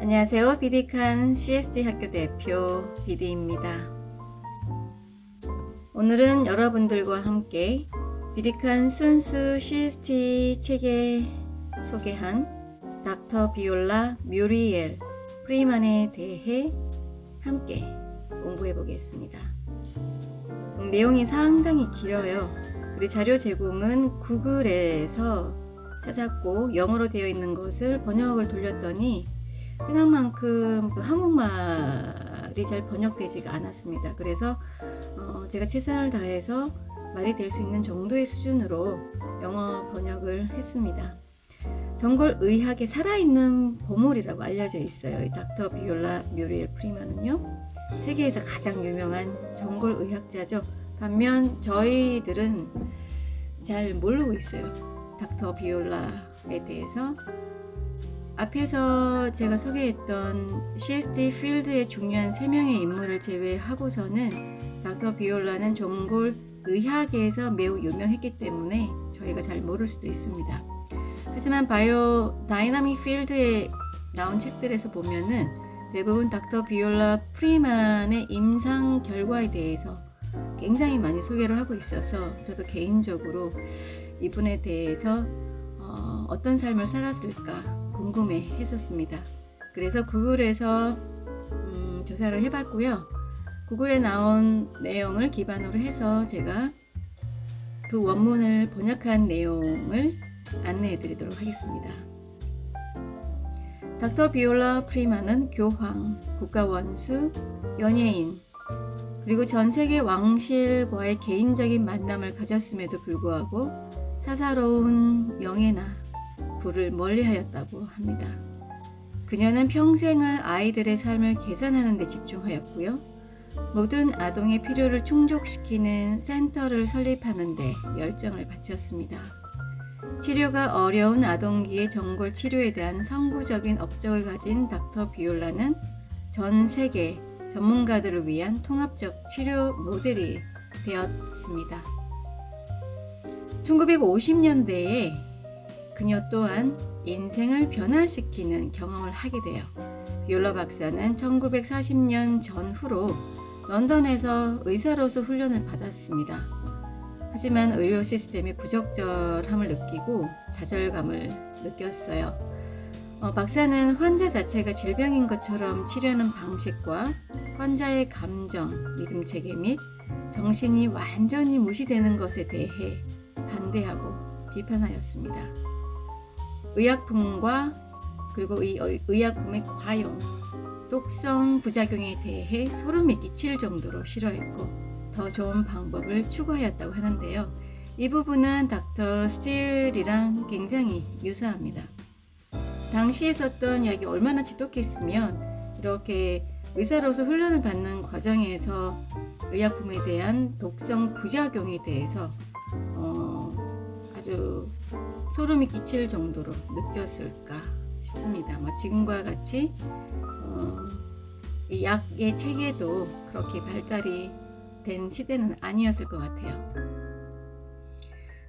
안녕하세요. 비디칸 CST 학교 대표 비디입니다. 오늘은 여러분들과 함께 비디칸 순수 CST 책에 소개한 닥터 비올라 뮤리엘 프리만에 대해 함께 공부해 보겠습니다. 내용이 상당히 길어요. 그리고 자료 제공은 구글에서 찾았고 영어로 되어 있는 것을 번역을 돌렸더니 생각만큼 한국말이 잘 번역되지가 않았습니다. 그래서 제가 최선을 다해서 말이 될 수 있는 정도의 수준으로 영어 번역을 했습니다. 전골의학의 살아있는 보물이라고 알려져 있어요. 이 닥터 비올라 뮤리엘 프리만은요, 세계에서 가장 유명한 전골의학자죠. 반면 저희들은 잘 모르고 있어요. 닥터 비올라에 대해서. 앞에서 제가 소개했던 CST 필드의 중요한 3명의 인물을 제외하고서는 닥터 비올라는 전골의학에서 매우 유명했기 때문에 저희가 잘 모를 수도 있습니다. 하지만 바이오 다이나믹 필드에 나온 책들에서 보면은 대부분 닥터 비올라 프리만의 임상 결과에 대해서 굉장히 많이 소개를 하고 있어서 저도 개인적으로 이분에 대해서 어떤 삶을 살았을까 궁금해 했었습니다. 그래서 구글에서 조사를 해봤고요. 구글에 나온 내용을 기반으로 해서 제가 그 원문을 번역한 내용을 안내해 드리도록 하겠습니다. 닥터 비올라 프리만은 교황, 국가원수, 연예인, 그리고 전세계 왕실과의 개인적인 만남을 가졌음에도 불구하고 사사로운 명예나 부를 멀리하였다고 합니다. 그녀는 평생을 아이들의 삶을 개선하는 데 집중하였고요. 모든 아동의 필요를 충족시키는 센터를 설립하는 데 열정을 바쳤습니다. 치료가 어려운 아동기의 전골 치료에 대한 선구적인 업적을 가진 닥터 비올라는 전 세계 전문가들을 위한 통합적 치료 모델이 되었습니다. 1950년대에 그녀 또한 인생을 변화시키는 경험을 하게 돼요. 비올라 박사는 1940년 전후로 런던에서 의사로서 훈련을 받았습니다. 하지만 의료 시스템의 부적절함을 느끼고 좌절감을 느꼈어요. 박사는 환자 자체가 질병인 것처럼 치료하는 방식과 환자의 감정, 믿음 체계 및 정신이 완전히 무시되는 것에 대해 반대하고 비판하였습니다. 의약품과 그리고 이 의약품의 과용, 독성 부작용에 대해 소름이 끼칠 정도로 싫어했고 더 좋은 방법을 추구하였다고 하는데요. 이 부분은 닥터 스틸이랑 굉장히 유사합니다. 당시에 썼던 약이 얼마나 지독했으면 이렇게 의사로서 훈련을 받는 과정에서 의약품에 대한 독성 부작용에 대해서 아주 소름이 끼칠 정도로 느꼈을까 싶습니다. 지금과 같이 이 약의 체계도 그렇게 발달이 된 시대는 아니었을 것 같아요.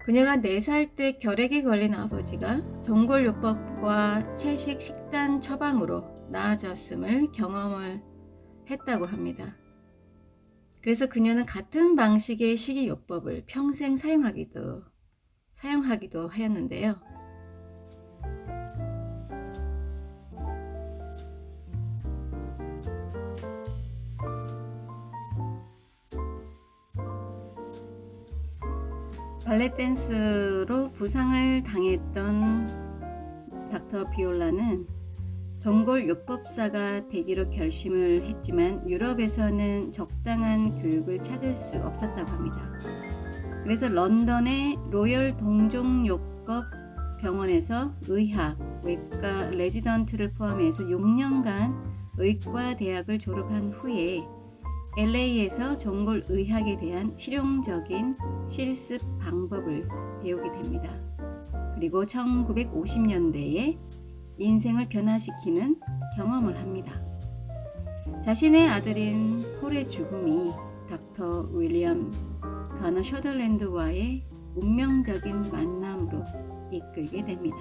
그녀가 4살 때 결핵에 걸린 아버지가 전골요법과 채식 식단 처방으로 나아졌음을 경험을 했다고 합니다. 그래서 그녀는 같은 방식의 식이요법을 평생 사용하기도 하였는데요. 발레 댄스로 부상을 당했던 닥터 비올라는 전골요법사가 되기로 결심을 했지만 유럽에서는 적당한 교육을 찾을 수 없었다고 합니다. 그래서 런던의 로열 동종요법 병원에서 의학, 외과 레지던트를 포함해서 6년간 의과대학을 졸업한 후에 LA에서 전골의학에 대한 실용적인 실습 방법을 배우게 됩니다. 그리고 1950년대에 인생을 변화시키는 경험을 합니다. 자신의 아들인 폴의 죽음이 닥터 윌리엄 가너 셔들랜드와의 운명적인 만남으로 이끌게 됩니다.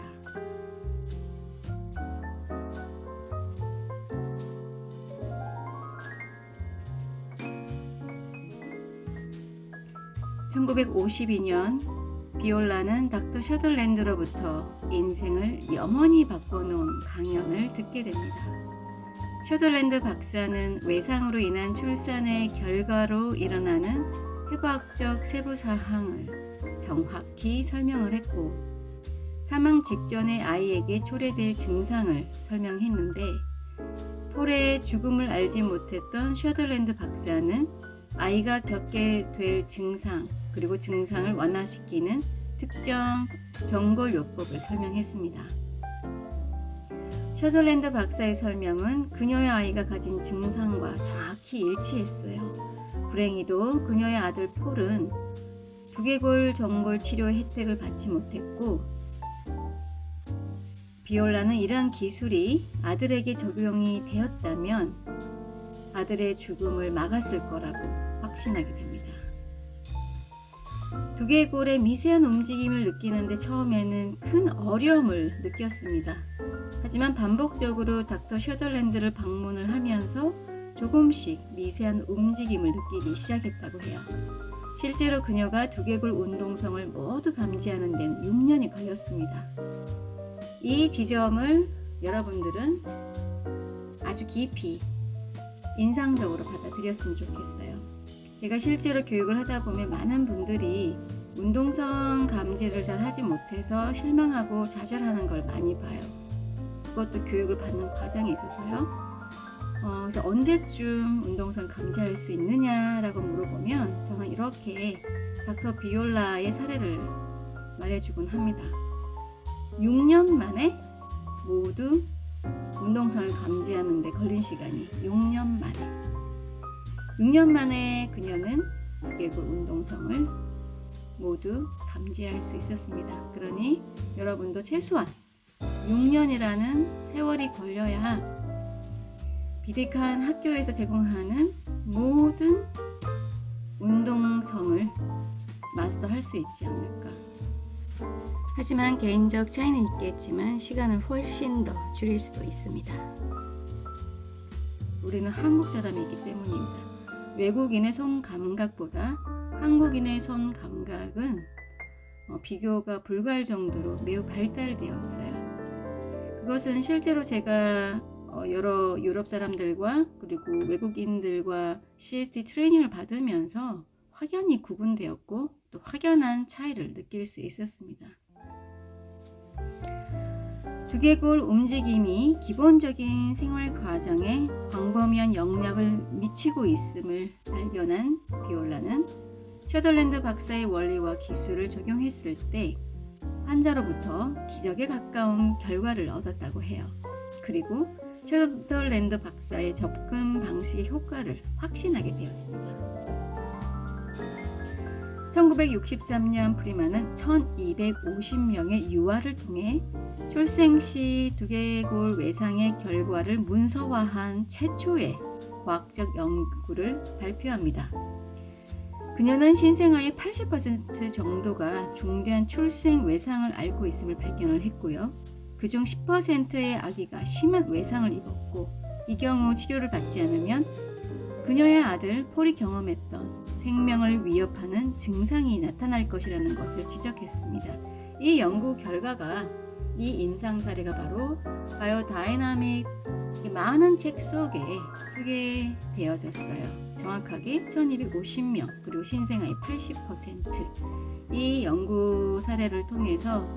1952년 비올라는 닥터 셔들랜드로부터 인생을 영원히 바꿔놓은 강연을 듣게 됩니다. 셔들랜드 박사는 외상으로 인한 출산의 결과로 일어나는 해부학적 세부 사항을 정확히 설명을 했고, 사망 직전에 아이에게 초래될 증상을 설명했는데, 폴의 죽음을 알지 못했던 셔들랜드 박사는 아이가 겪게 될 증상, 그리고 증상을 완화시키는 특정 경골요법을 설명했습니다. 셔들랜드 박사의 설명은 그녀의 아이가 가진 증상과 정확히 일치했어요. 불행히도 그녀의 아들 폴은 두개골 정골 치료의 혜택을 받지 못했고, 비올라는 이러한 기술이 아들에게 적용이 되었다면 아들의 죽음을 막았을 거라고 확신하게 됩니다. 두개골의 미세한 움직임을 느끼는데 처음에는 큰 어려움을 느꼈습니다. 하지만 반복적으로 닥터 셔들랜드를 방문을 하면서 조금씩 미세한 움직임을 느끼기 시작했다고 해요. 실제로 그녀가 두개골 운동성을 모두 감지하는 데는 6년이 걸렸습니다. 이 지점을 여러분들은 아주 깊이 인상적으로 받아들였으면 좋겠어요. 제가 실제로 교육을 하다 보면 많은 분들이 운동성 감지를 잘 하지 못해서 실망하고 좌절하는 걸 많이 봐요. 그것도 교육을 받는 과정에 있어서요. 그래서 언제쯤 운동성을 감지할 수 있느냐라고 물어보면 저는 이렇게 닥터 비올라의 사례를 말해주곤 합니다. 6년 만에 모두 운동성을 감지하는 데 걸린 시간이 6년 만에. 6년 만에 그녀는 두개골 운동성을 모두 감지할 수 있었습니다. 그러니 여러분도 최소한 6년이라는 세월이 걸려야 비대칸 학교에서 제공하는 모든 운동성을 마스터할 수 있지 않을까. 하지만 개인적 차이는 있겠지만 시간을 훨씬 더 줄일 수도 있습니다. 우리는 한국 사람이기 때문입니다. 외국인의 손 감각보다 한국인의 손 감각은 비교가 불가할 정도로 매우 발달되었어요. 그것은 실제로 제가 여러 유럽 사람들과 그리고 외국인들과 CST 트레이닝을 받으면서 확연히 구분되었고 또 확연한 차이를 느낄 수 있었습니다. 두개골 움직임이 기본적인 생활 과정에 광범위한 영향을 미치고 있음을 발견한 비올라는 셔들랜드 박사의 원리와 기술을 적용했을 때 환자로부터 기적에 가까운 결과를 얻었다고 해요. 그리고 셔들랜드 박사의 접근 방식의 효과를 확신하게 되었습니다. 1963년 프리만은 1250명의 유아를 통해 출생 시 두개골 외상의 결과를 문서화한 최초의 과학적 연구를 발표합니다. 그녀는 신생아의 80% 정도가 중대한 출생 외상을 앓고 있음을 발견을 했고요. 그중 10%의 아기가 심한 외상을 입었고, 이 경우 치료를 받지 않으면 그녀의 아들 폴이 경험했던 생명을 위협하는 증상이 나타날 것이라는 것을 지적했습니다. 이 연구 결과가, 이 임상 사례가 바로 바이오다이나믹 많은 책 속에 소개되어졌어요. 정확하게 1250명, 그리고 신생아의 80%. 이 연구 사례를 통해서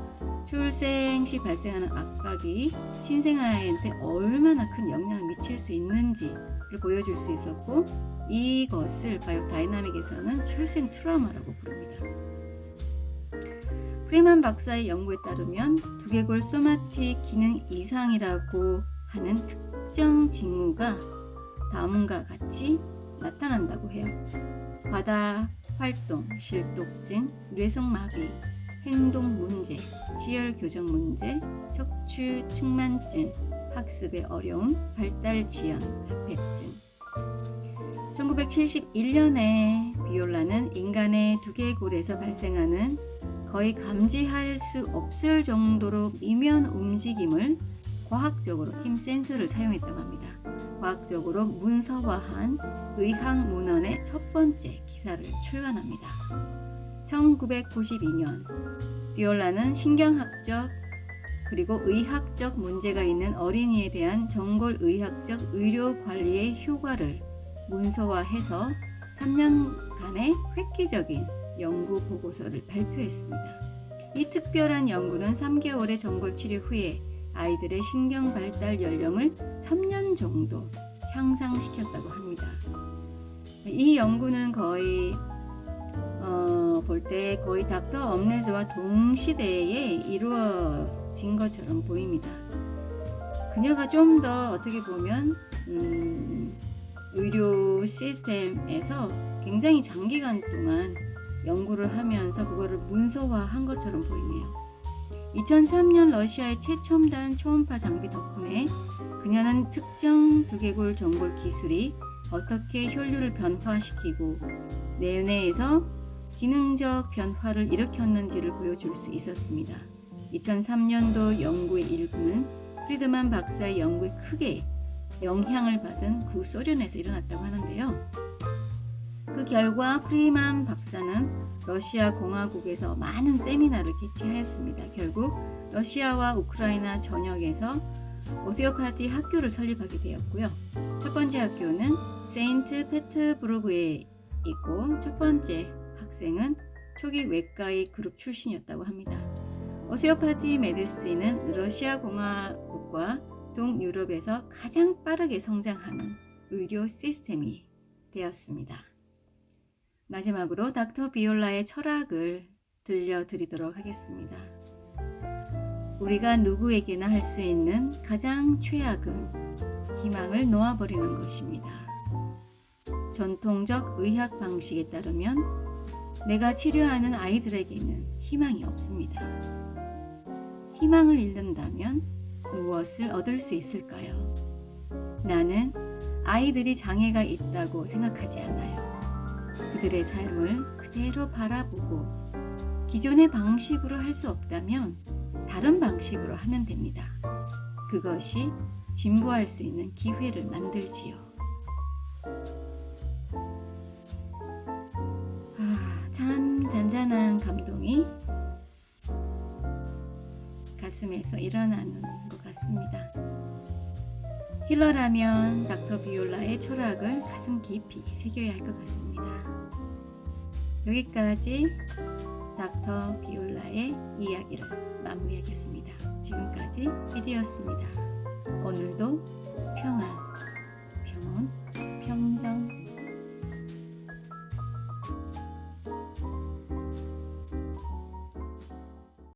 출생 시 발생하는 압박이 신생아한테 얼마나 큰 영향을 미칠 수 있는지를 보여줄 수 있었고, 이것을 바이오다이나믹에서는 출생 트라우마라고 부릅니다. 프리만 박사의 연구에 따르면 두개골 소마틱 기능 이상이라고 하는 특정 징후가 다음과 같이 나타난다고 해요. 과다 활동, 실독증, 뇌성마비, 행동 문제, 지열 교정 문제, 척추 측만증, 학습의 어려움, 발달 지연, 자폐증. 1971년에 비올라는 인간의 두개골에서 발생하는 거의 감지할 수 없을 정도로 미묘한 움직임을 과학적으로 힘 센서를 사용했다고 합니다. 과학적으로 문서화한 의학 문헌의 첫 번째 기사를 출간합니다. 1992년 비올라는 신경학적 그리고 의학적 문제가 있는 어린이에 대한 전골의학적 의료 관리의 효과를 문서화해서 3년간의 획기적인 연구 보고서를 발표했습니다. 이 특별한 연구는 3개월의 전골 치료 후에 아이들의 신경 발달 연령을 3년 정도 향상시켰다고 합니다. 이 연구는 거의 볼 때 거의 닥터 엄레즈와 동시대에 이루어진 것처럼 보입니다. 그녀가 좀 더 어떻게 보면 의료 시스템에서 굉장히 장기간 동안 연구를 하면서 그거를 문서화한 것처럼 보이네요. 2003년 러시아의 최첨단 초음파 장비 덕분에 그녀는 특정 두개골 전골 기술이 어떻게 혈류를 변화시키고 뇌내에서 기능적 변화를 일으켰는지를 보여줄 수 있었습니다. 2003년도 연구의 일부는 프리드만 박사의 연구에 크게 영향을 받은 구소련에서 일어났다고 하는데요. 그 결과 프리드만 박사는 러시아 공화국에서 많은 세미나를 개최하였습니다. 결국 러시아와 우크라이나 전역에서 오스티오파티 학교를 설립하게 되었고요. 첫 번째 학교는 세인트 페트부르크에 있고 첫 번째 학생은 초기 외과의 그룹 출신이었다고 합니다. 오스티오파티 메디신은 러시아 공화국과 동유럽에서 가장 빠르게 성장하는 의료 시스템이 되었습니다. 마지막으로 닥터 비올라의 철학을 들려드리도록 하겠습니다. 우리가 누구에게나 할 수 있는 가장 최악은 희망을 놓아버리는 것입니다. 전통적 의학 방식에 따르면 내가 치료하는 아이들에게는 희망이 없습니다. 희망을 잃는다면 무엇을 얻을 수 있을까요? 나는 아이들이 장애가 있다고 생각하지 않아요. 그들의 삶을 그대로 바라보고 기존의 방식으로 할 수 없다면 다른 방식으로 하면 됩니다. 그것이 진보할 수 있는 기회를 만들지요. 참 잔잔한 감동이 가슴에서 일어나는 것 같습니다. 힐러라면 닥터 비올라의 철학을 가슴 깊이 새겨야 할 것 같습니다. 여기까지 닥터 비올라의 이야기를 마무리하겠습니다. 지금까지 비디였습니다. 오늘도